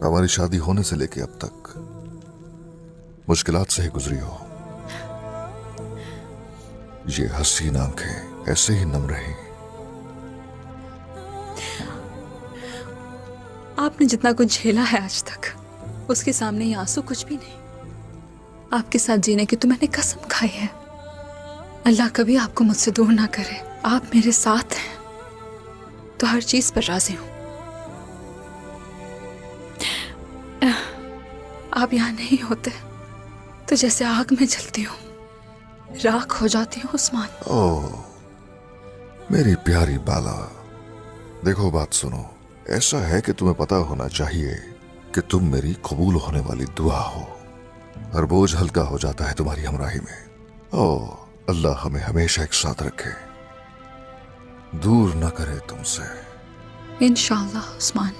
हमारी शादी होने से लेके अब तक मुश्किलात से ही गुजरी हो। ये हसीन आंखें ऐसे ही नम रही। आपने जितना कुछ झेला है आज तक, उसके सामने ये आंसू कुछ भी नहीं। आपके साथ जीने की तो मैंने कसम खाई है। अल्लाह कभी आपको मुझसे दूर ना करे। आप मेरे साथ हैं तो हर चीज पर राजी हूं। आप यहाँ नहीं होते तो जैसे आग में जलती हूँ, राख हो जाती हूँ उस्मान। ओह मेरी प्यारी बाला, देखो बात सुनो। ऐसा है कि तुम्हें पता होना चाहिए कि तुम मेरी कबूल होने वाली दुआ हो। हर बोझ हल्का हो जाता है तुम्हारी हमराही में। ओह अल्लाह हमें हमेशा एक साथ रखे, दूर न करे तुमसे। इंशाअल्लाह उस्मान।